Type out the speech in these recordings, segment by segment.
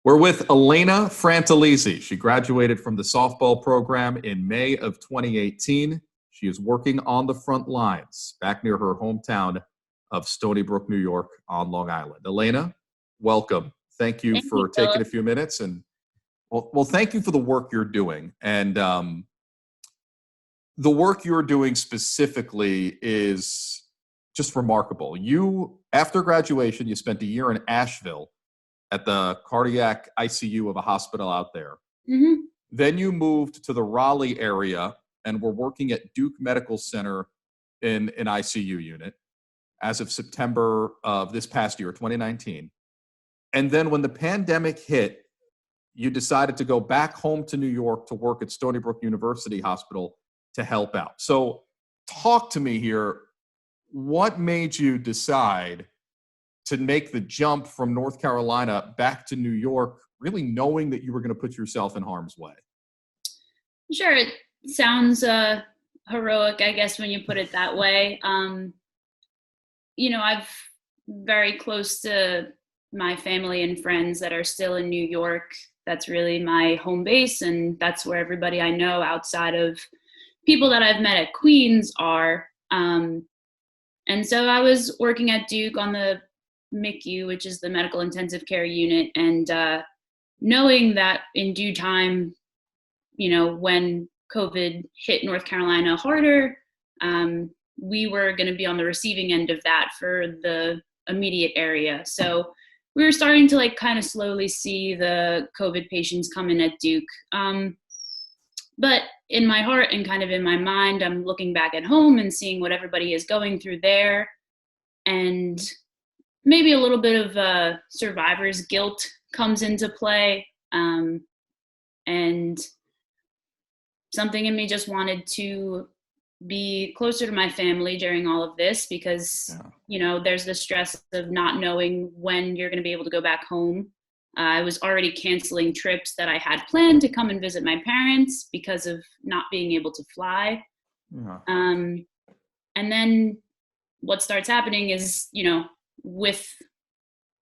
We're with Elaina Frantellizzi. She graduated from the softball program in May of 2018. She is working on the front lines back near her hometown of Stony Brook, New York on Long Island. Elaina, welcome. Thank you for taking a few minutes. And well, thank you for the work you're doing. And the work you're doing specifically is just remarkable. You, after graduation, you spent a year in Asheville at the cardiac ICU of a hospital out there. Mm-hmm. Then you moved to the Raleigh area and were working at Duke Medical Center in an ICU unit as of September of this past year, 2019. And then when the pandemic hit, you decided to go back home to New York to work at Stony Brook University Hospital to help out. So talk to me here. What made you decide to make the jump from North Carolina back to New York, really knowing that you were going to put yourself in harm's way? Sure. It sounds heroic, I guess, when you put it that way. I'm very close to my family and friends that are still in New York. That's really my home base, and that's where everybody I know outside of people that I've met at Queens are. And so I was working at Duke on the MICU, which is the medical intensive care unit, and knowing that in due time, when COVID hit North Carolina harder, we were going to be on the receiving end of that for the immediate area. So we were starting to kind of slowly see the COVID patients come in at Duke. But in my heart and kind of in my mind, I'm looking back at home and seeing what everybody is going through there, and maybe a little bit of survivor's guilt comes into play. And something in me just wanted to be closer to my family during all of this because, there's the stress of not knowing when you're going to be able to go back home. I was already canceling trips that I had planned to come and visit my parents because of not being able to fly. Yeah. And then what starts happening is, with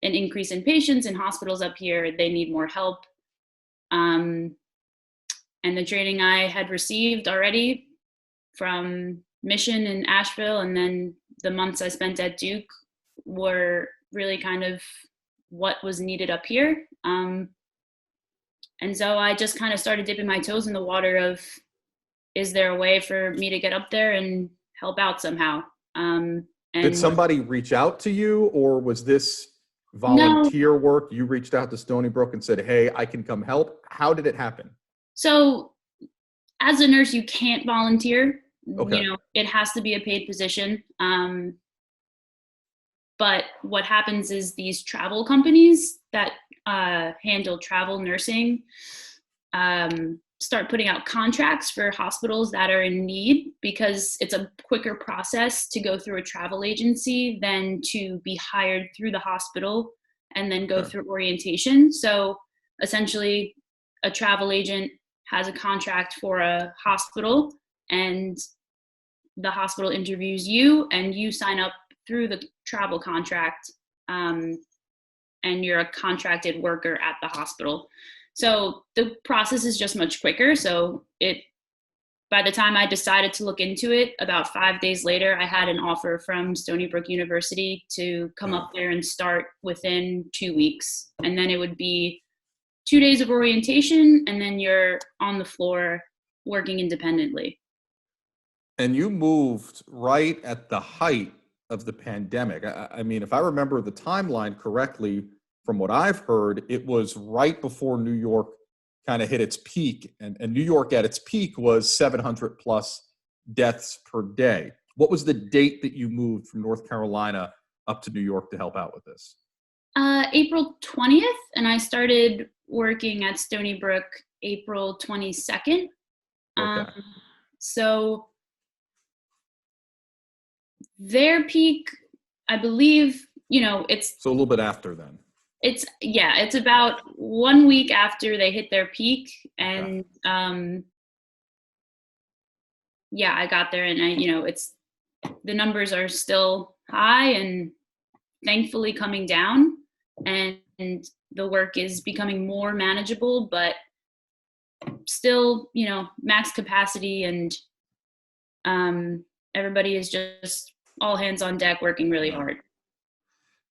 an increase in patients in hospitals up here, they need more help. And the training I had received already from Mission in Asheville, and then the months I spent at Duke were really kind of what was needed up here. And so I just kind of started dipping my toes in the water of, is there a way for me to get up there and help out somehow? Did somebody reach out to you, or was this volunteer work? You reached out to Stony Brook and said, hey, I can come help. How did it happen? So as a nurse, you can't volunteer. Okay. It has to be a paid position. But what happens is these travel companies that handle travel nursing start putting out contracts for hospitals that are in need, because it's a quicker process to go through a travel agency than to be hired through the hospital and then go through orientation. So essentially, a travel agent has a contract for a hospital, and the hospital interviews you, and you sign up through the travel contract, and you're a contracted worker at the hospital. So the process is just much quicker. So by the time I decided to look into it, about 5 days later, I had an offer from Stony Brook University to come up there and start within 2 weeks. And then it would be 2 days of orientation, and then you're on the floor working independently. And you moved right at the height of the pandemic. I mean, if I remember the timeline correctly, from what I've heard, it was right before New York kind of hit its peak. And New York at its peak was 700 plus deaths per day. What was the date that you moved from North Carolina up to New York to help out with this? April 20th, and I started working at Stony Brook April 22nd. Okay. So their peak, I believe, it's... So a little bit after then. It's about 1 week after they hit their peak. And I got there, and the numbers are still high and thankfully coming down. And the work is becoming more manageable, but still, max capacity, and everybody is just all hands on deck working really hard.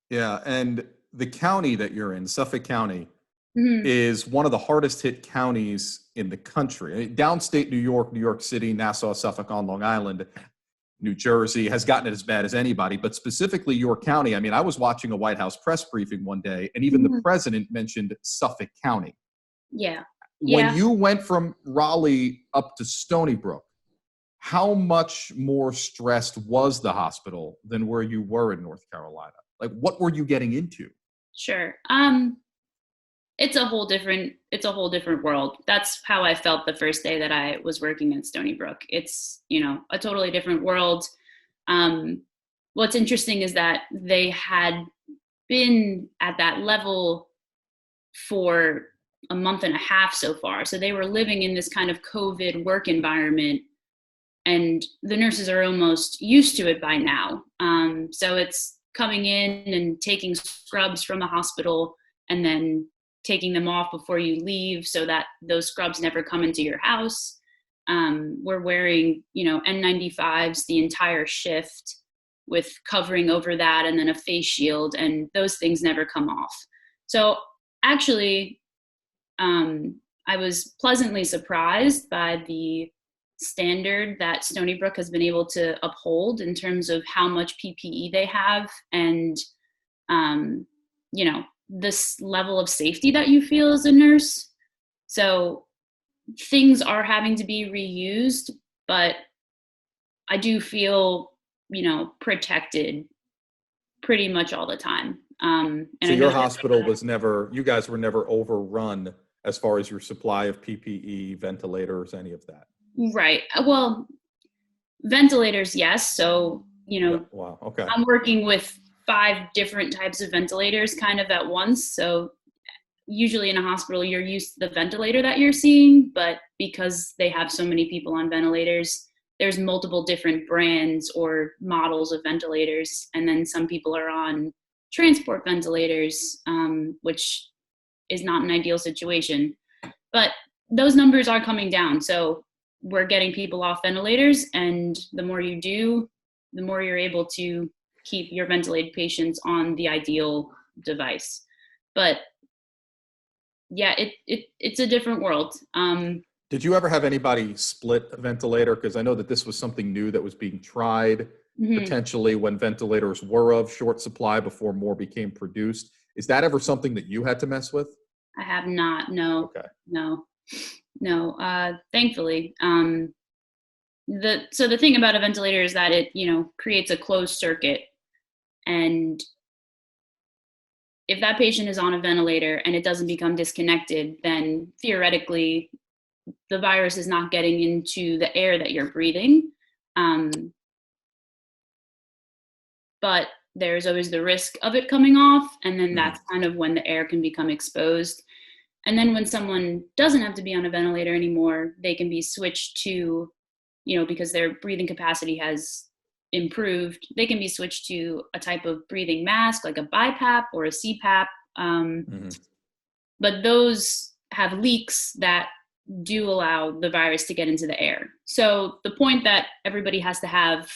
Yeah, and the county that you're in, Suffolk County, Mhm. is one of the hardest hit counties in the country. I mean, downstate New York, New York City, Nassau, Suffolk on Long Island, New Jersey has gotten it as bad as anybody, but specifically your county. I mean, I was watching a White House press briefing one day, and even the Mhm. president mentioned Suffolk County. Yeah. When Yeah. you went from Raleigh up to Stony Brook, how much more stressed was the hospital than where you were in North Carolina? Like, what were you getting into? Sure. It's a whole different world. That's how I felt the first day that I was working at Stony Brook. It's, a totally different world. Um, what's interesting is that they had been at that level for a month and a half so far. So they were living in this kind of COVID work environment, and the nurses are almost used to it by now. So it's coming in and taking scrubs from the hospital and then taking them off before you leave so that those scrubs never come into your house. We're wearing, N95s the entire shift with covering over that and then a face shield, and those things never come off. So actually, I was pleasantly surprised by the standard that Stony Brook has been able to uphold in terms of how much PPE they have, and um, this level of safety that you feel as a nurse. So things are having to be reused, but I do feel, protected pretty much all the time. And So I know your that. hospital was never, you guys were never overrun as far as your supply of PPE, ventilators, any of that. Right. Well, ventilators, yes. So, Yeah. Wow. Okay. I'm working with 5 different types of ventilators kind of at once. So usually in a hospital, you're used to the ventilator that you're seeing, but because they have so many people on ventilators, there's multiple different brands or models of ventilators. And then some people are on transport ventilators, which is not an ideal situation. But those numbers are coming down. So we're getting people off ventilators, and the more you do, the more you're able to keep your ventilated patients on the ideal device. But yeah, it's a different world. Did you ever have anybody split a ventilator? Because I know that this was something new that was being tried Mhm. potentially when ventilators were of short supply before more became produced. Is that ever something that you had to mess with? I have not. No, Okay. no, no. Thankfully, the thing about a ventilator is that it creates a closed circuit, and if that patient is on a ventilator and it doesn't become disconnected, then theoretically the virus is not getting into the air that you're breathing. Um, but there's always the risk of it coming off, and then Mhm. that's kind of when the air can become exposed. And then when someone doesn't have to be on a ventilator anymore, they can be switched to, because their breathing capacity has improved, they can be switched to a type of breathing mask like a BiPAP or a CPAP. Mhm. But those have leaks that do allow the virus to get into the air. So the point that everybody has to have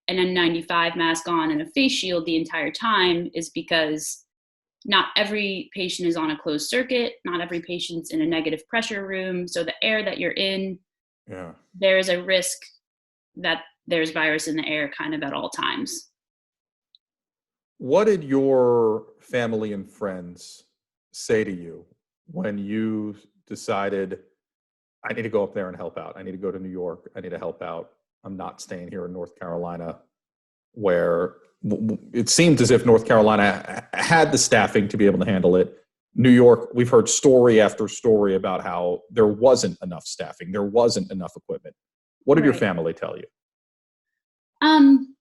an N95 mask on and a face shield the entire time is because not every patient is on a closed circuit, not every patient's in a negative pressure room. So the air that you're in, Yeah. there is a risk that there's virus in the air kind of at all times. What did your family and friends say to you when you decided, I need to go up there and help out? I need to go to New York. I need to help out. I'm not staying here in North Carolina, where it seemed as if North Carolina had the staffing to be able to handle it. New York, we've heard story after story about how there wasn't enough staffing, there wasn't enough equipment. What did your Right. family tell you? Um,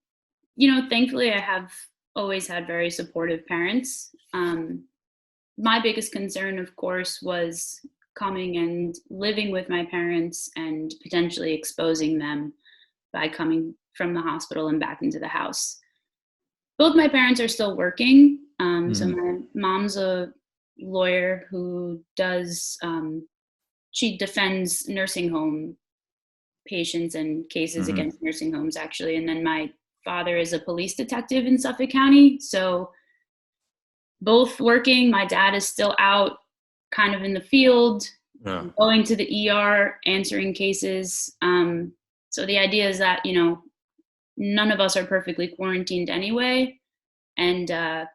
Thankfully I have always had very supportive parents. My biggest concern, of course, was coming and living with my parents and potentially exposing them by coming from the hospital and back into the house. Both my parents are still working. So Mhm. my mom's a lawyer who does, she defends nursing home patients and cases against nursing homes, actually. And then my father is a police detective in Suffolk County. So both working. My dad is still out kind of in the field, going to the ER, answering cases. So the idea is that, you know, none of us are perfectly quarantined anyway. And the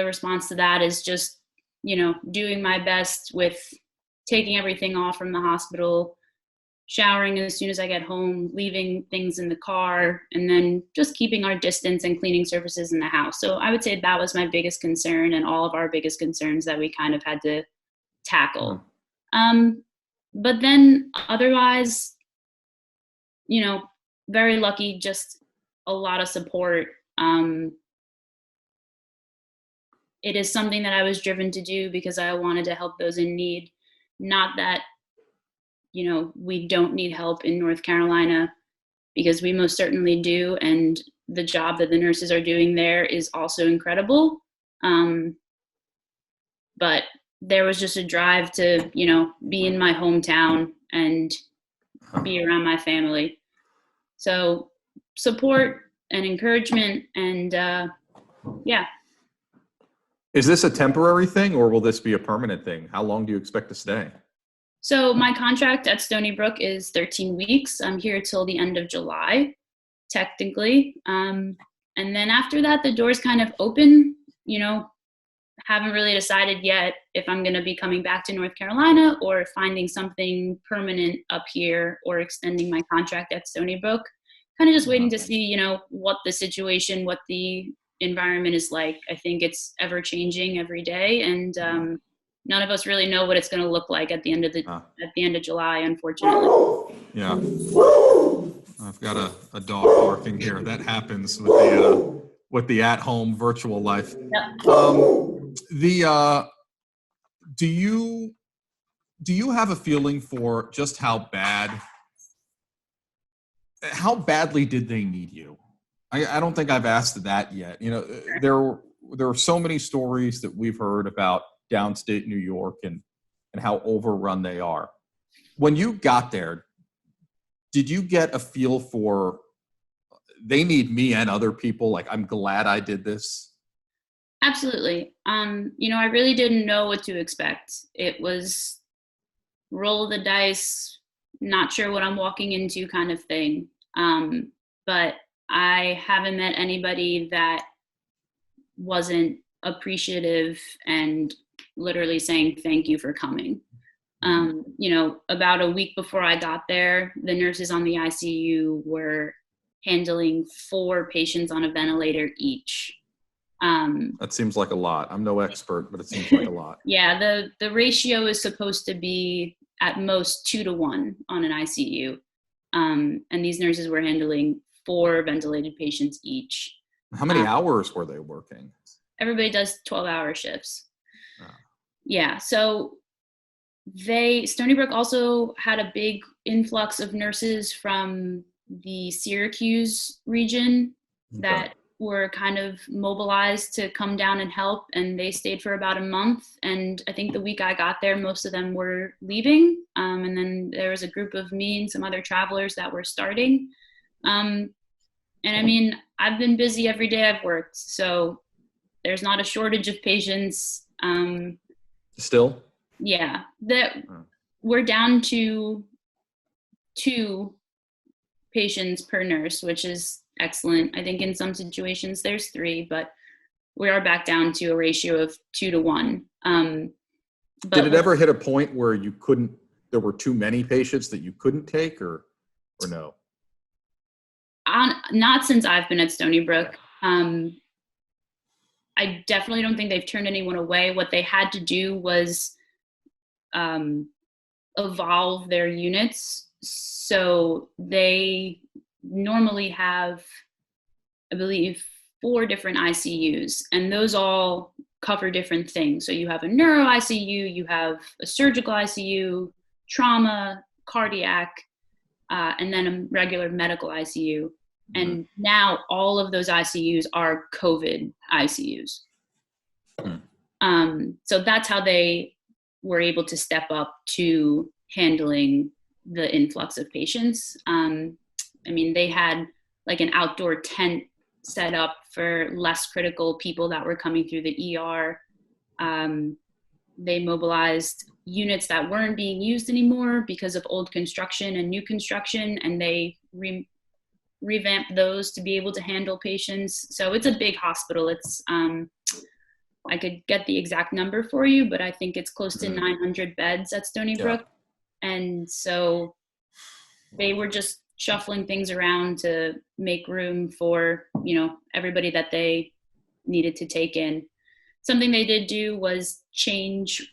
response to that is just, you know, doing my best with taking everything off from the hospital, showering as soon as I get home, leaving things in the car, and then just keeping our distance and cleaning surfaces in the house. So I would say that was my biggest concern, and all of our biggest concerns that we kind of had to tackle. But then otherwise, you know, very lucky, just a lot of support. It is something that I was driven to do because I wanted to help those in need. Not that, you know, we don't need help in North Carolina, because we most certainly do. And the job that the nurses are doing there is also incredible. But there was just a drive to, you know, be in my hometown and be around my family. So support and encouragement, and yeah. Is this a temporary thing, or will this be a permanent thing? How long do you expect to stay? So my contract at Stony Brook is 13 weeks. I'm here till the end of July, technically. And then after that, the door's kind of open. You know, haven't really decided yet if I'm going to be coming back to North Carolina or finding something permanent up here or extending my contract at Stony Brook. Kind of just waiting to see, you know, what the situation, what the environment is like. I think it's ever changing every day, and none of us really know what it's going to look like at the end of July, unfortunately. Yeah, I've got a dog barking here. That happens with the at-home virtual life. Yep. Do you have a feeling for just how badly did they need you? I don't think I've asked that yet. You know, there are so many stories that we've heard about downstate New York and how overrun they are. When you got there, did you get a feel for they need me and other people? Like, I'm glad I did this. Absolutely. You know, I really didn't know what to expect. It was roll the dice, not sure what I'm walking into kind of thing. But I haven't met anybody that wasn't appreciative and literally saying thank you for coming. You know, about a week before I got there, the nurses on the ICU were handling 4 patients on a ventilator each. That seems like a lot. I'm no expert, but it seems like a lot. Yeah, the ratio is supposed to be at most 2-to-1 on an ICU. And these nurses were handling 4 ventilated patients each. How many hours were they working? Everybody does 12-hour shifts. Yeah, so Stony Brook also had a big influx of nurses from the Syracuse region that were kind of mobilized to come down and help, and they stayed for about a month. And I think the week I got there, most of them were leaving. And then there was a group of me and some other travelers that were starting. And I mean, I've been busy every day I've worked, so there's not a shortage of patients. Still? Yeah, we're down to 2 patients per nurse, which is excellent. I think in some situations there's 3, but we are back down to a ratio of 2-to-1. Did it ever hit a point where there were too many patients that you couldn't take, or no? Not since I've been at Stony Brook. I definitely don't think they've turned anyone away. What they had to do was evolve their units. So they normally have, I believe, 4 different ICUs, and those all cover different things. So you have a neuro ICU, you have a surgical ICU, trauma, cardiac, and then a regular medical ICU. And now all of those ICUs are COVID ICUs. So that's how they were able to step up to handling the influx of patients. I mean, they had like an outdoor tent set up for less critical people that were coming through the ER. They mobilized units that weren't being used anymore because of old construction and new construction, and they revamped those to be able to handle patients. So it's a big hospital. It's I could get the exact number for you, but I think it's close to 900 beds at Stony Brook. And so they were just shuffling things around to make room for, you know, everybody that they needed to take in. Something they did do was change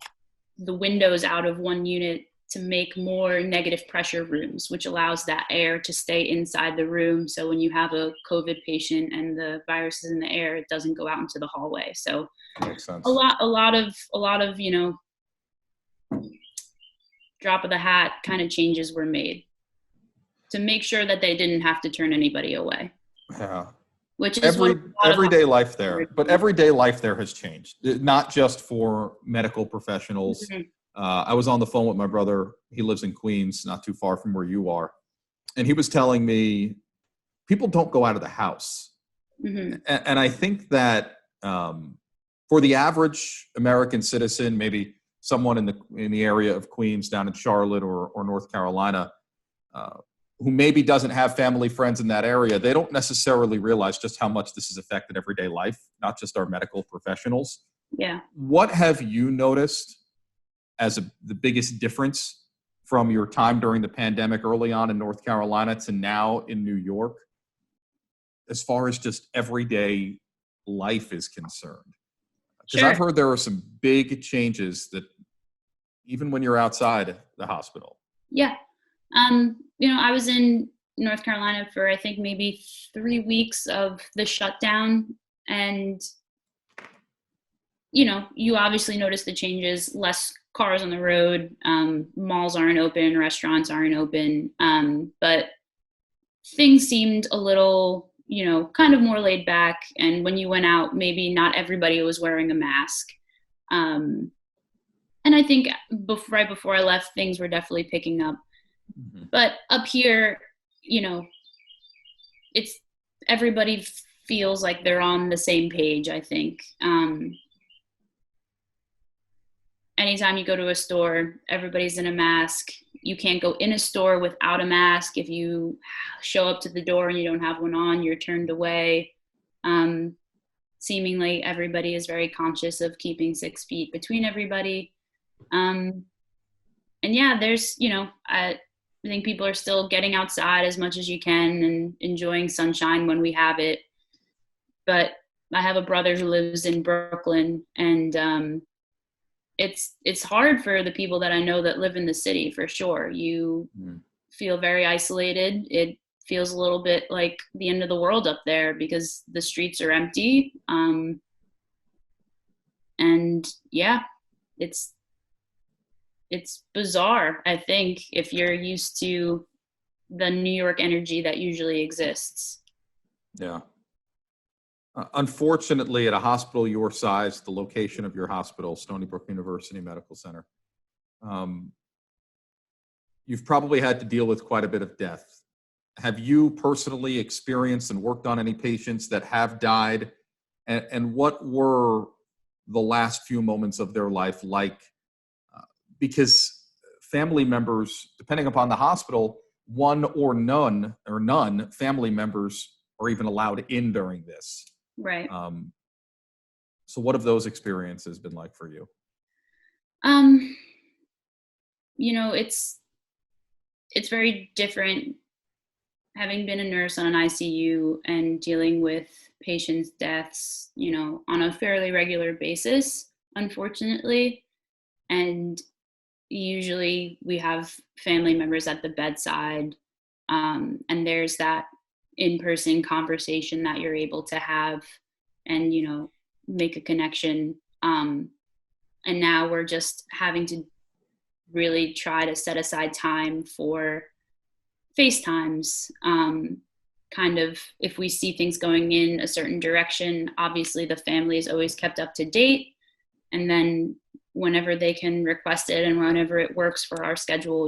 the windows out of one unit to make more negative pressure rooms, which allows that air to stay inside the room. So when you have a COVID patient and the virus is in the air, it doesn't go out into the hallway. So makes sense. A lot of, you know, drop of the hat kind of changes were made to make sure that they didn't have to turn anybody away. Yeah. Which is everyday life there, but everyday life there has changed, not just for medical professionals. Mm-hmm. I was on the phone with my brother. He lives in Queens, not too far from where you are. And he was telling me people don't go out of the house. Mm-hmm. And I think that for the average American citizen, maybe someone in the area of Queens, down in Charlotte or North Carolina, who maybe doesn't have family, friends in that area, they don't necessarily realize just how much this has affected everyday life, not just our medical professionals. Yeah. What have you noticed as the biggest difference from your time during the pandemic early on in North Carolina to now in New York, as far as just everyday life is concerned? Because I've heard there are some big changes that even when you're outside the hospital. Yeah. You know, I was in North Carolina for, I think, maybe 3 weeks of the shutdown. And, you know, you obviously notice the changes, less cars on the road, malls aren't open, restaurants aren't open. But things seemed a little, you know, kind of more laid back. And when you went out, maybe not everybody was wearing a mask. And I think right before I left, things were definitely picking up. Mm-hmm. But up here, you know, it's everybody feels like they're on the same page, I think. Anytime you go to a store, everybody's in a mask. You can't go in a store without a mask. If you show up to the door and you don't have one on, you're turned away. Seemingly everybody is very conscious of keeping 6 feet between everybody. And yeah, there's, you know, I think people are still getting outside as much as you can and enjoying sunshine when we have it. But I have a brother who lives in Brooklyn, and it's hard for the people that I know that live in the city, for sure. You feel very isolated. It feels a little bit like the end of the world up there because the streets are empty. And yeah, it's bizarre, I think, if you're used to the New York energy that usually exists. Yeah. Unfortunately, at a hospital your size, the location of your hospital, Stony Brook University Medical Center, you've probably had to deal with quite a bit of death. Have you personally experienced and worked on any patients that have died? And what were the last few moments of their life like? Because family members, depending upon the hospital, one or none family members are even allowed in during this. Right. So what have those experiences been like for you? You know, it's very different having been a nurse on an ICU and dealing with patients' deaths, you know, on a fairly regular basis, unfortunately. And usually we have family members at the bedside, and there's that in-person conversation that you're able to have and, you know, make a connection. And now we're just having to really try to set aside time for FaceTimes. Kind of, if we see things going in a certain direction, obviously the family is always kept up to date. And then whenever they can request it and whenever it works for our schedule,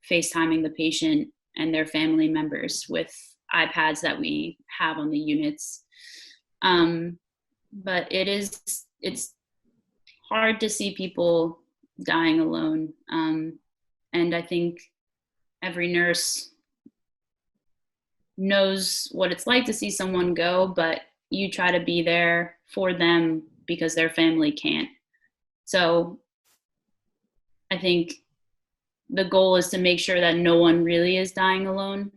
FaceTiming the patient and their family members with iPads that we have on the units. But it's hard to see people dying alone. And I think every nurse knows what it's like to see someone go, but you try to be there for them because their family can't. So I think the goal is to make sure that no one really is dying alone,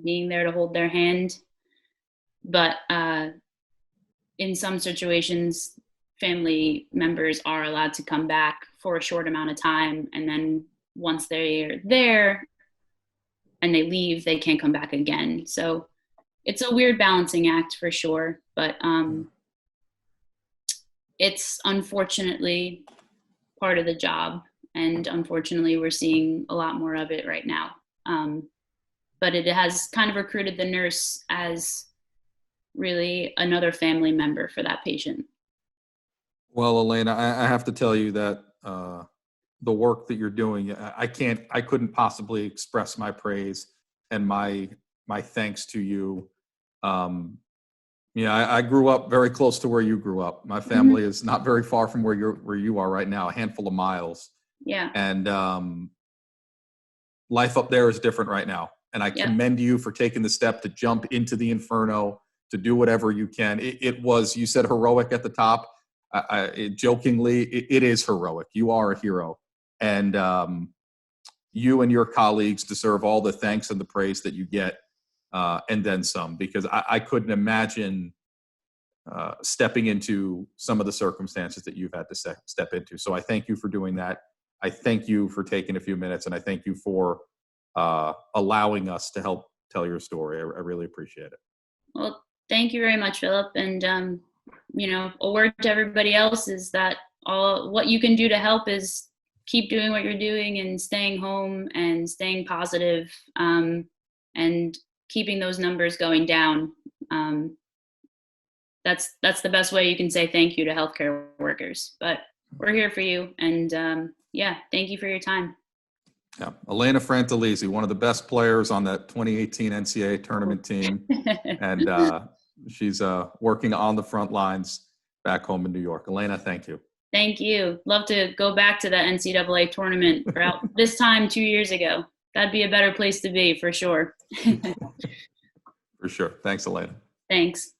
being there to hold their hand. But in some situations, family members are allowed to come back for a short amount of time. And then once they're there and they leave, they can't come back again. So it's a weird balancing act for sure. But it's unfortunately part of the job. And unfortunately, we're seeing a lot more of it right now. But it has kind of recruited the nurse as really another family member for that patient. Well, Elaina, I have to tell you that the work that you're doing, I couldn't possibly express my praise and my thanks to you. I grew up very close to where you grew up. My family is not very far from where you are right now, a handful of miles. Yeah. And life up there is different right now. And I commend you for taking the step to jump into the inferno, to do whatever you can. It was, you said heroic at the top. Jokingly, it is heroic. You are a hero. And you and your colleagues deserve all the thanks and the praise that you get, and then some, because I couldn't imagine stepping into some of the circumstances that you've had to step into. So I thank you for doing that. I thank you for taking a few minutes, and I thank you for allowing us to help tell your story. I really appreciate it. Well, thank you very much, Philip. And, a word to everybody else is that what you can do to help is keep doing what you're doing and staying home and staying positive, and keeping those numbers going down. That's the best way you can say thank you to healthcare workers. But we're here for you. And thank you for your time. Yeah, Elaina Frantellizzi, one of the best players on that 2018 NCAA tournament team. And she's working on the front lines back home in New York. Elaina, thank you. Thank you. Love to go back to that NCAA tournament about this time 2 years ago. That'd be a better place to be for sure. For sure. Thanks, Elaina. Thanks.